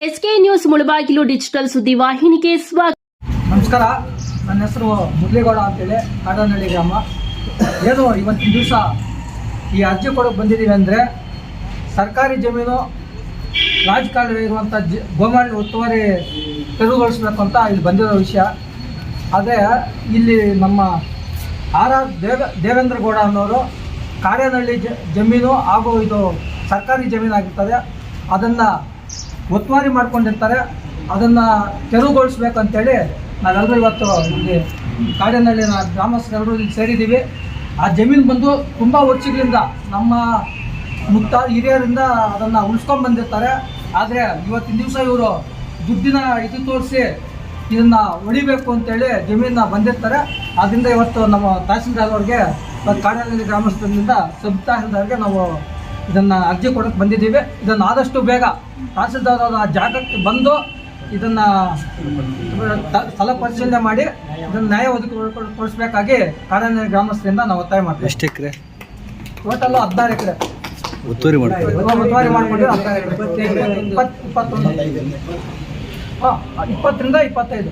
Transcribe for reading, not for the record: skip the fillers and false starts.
SK news Mulbagal digital ಸುದ್ದಿವಾಹಿನಿಗೆ ಸ್ವಾಗತ. ನಮಸ್ಕಾರ, ನನ್ನ ಹೆಸರು ಮುರಳೀಗೌಡ ಅಂತೇಳಿ, ಕಾಡನಹಳ್ಳಿ ಗ್ರಾಮ. ಏನು ಇವತ್ತಿನ ದಿವಸ ಈ ಅರ್ಜಿ ಕೊಡೋಕೆ ಬಂದಿದ್ದೀವಿ ಅಂದರೆ, ಸರ್ಕಾರಿ ಜಮೀನು ರಾಜಕಾಲುವೆ ಇರುವಂಥ ಗೋಮಾಳ ಒತ್ತುವರಿ ತೆರವುಗೊಳಿಸ್ಬೇಕು ಅಂತ ಇಲ್ಲಿ ಬಂದಿರೋ ವಿಷಯ. ಅದೇ ಇಲ್ಲಿ ನಮ್ಮ ದೇವೇಂದ್ರ ಗೌಡ ಅನ್ನೋರು ಕಾಡೇನಹಳ್ಳಿ ಜಮೀನು ಹಾಗೂ ಇದು ಸರ್ಕಾರಿ ಜಮೀನಾಗಿರ್ತದೆ, ಅದನ್ನು ಒತ್ತುವರಿ ಮಾಡ್ಕೊಂಡಿರ್ತಾರೆ. ಅದನ್ನು ತೆರವುಗೊಳಿಸ್ಬೇಕಂತೇಳಿ ನಾವೆಲ್ಲರೂ ಇವತ್ತು ಇಲ್ಲಿ ಕಾಡೇನಹಳ್ಳಿನ ಗ್ರಾಮಸ್ಥರೆಲ್ಲರೂ ಇಲ್ಲಿ ಸೇರಿದ್ದೀವಿ. ಆ ಜಮೀನು ಬಂದು ತುಂಬ ವರ್ಷಗಳಿಂದ ನಮ್ಮ ಹಿರಿಯರಿಂದ ಅದನ್ನು ಉಳಿಸ್ಕೊಂಡು ಬಂದಿರ್ತಾರೆ. ಆದರೆ ಇವತ್ತಿನ ದಿವಸ ಇವರು ದುಡ್ಡಿನ ಇದು ತೋರಿಸಿ ಇದನ್ನು ಹೊಡಿಬೇಕು ಅಂತೇಳಿ ಜಮೀನನ್ನ ಬಂದಿರ್ತಾರೆ. ಆದ್ದರಿಂದ ಇವತ್ತು ನಮ್ಮ ತಹಸೀಲ್ದಾರ್ ಅವ್ರಿಗೆ ಮತ್ತು ಕಾಡೇನಹಳ್ಳಿ ಗ್ರಾಮಸ್ಥರಿಂದ ಸಬ್ ತಹಸೀಲ್ದಾರ್ಗೆ ನಾವು ಇದನ್ನು ಅರ್ಜಿ ಕೊಡೋಕ್ಕೆ ಬಂದಿದ್ದೀವಿ. ಇದನ್ನು ಆದಷ್ಟು ಬೇಗ ತಹಸೀಲ್ದಾರ್ ಆ ಜಾಗಕ್ಕೆ ಬಂದು ಇದನ್ನು ಸ್ಥಳ ಪರಿಶೀಲನೆ ಮಾಡಿ ಇದನ್ನು ನ್ಯಾಯ ಒದಗಿಸಿಕೊಡಿಸಬೇಕಾಗಿ ಕಾಡೇನಹಳ್ಳಿ ಗ್ರಾಮಸ್ಥರಿಂದ ನಾವು ಒತ್ತಾಯ ಮಾಡ್ತೀವಿ. ಎಷ್ಟು ಎಕರೆ? ಟೋಟಲ್ 16 ಎಕರೆ ಒತ್ತುವರಿ ಮಾಡ್ಕೊಂಡು 16 ಎಕರೆ 21 20ರಿಂದ 25.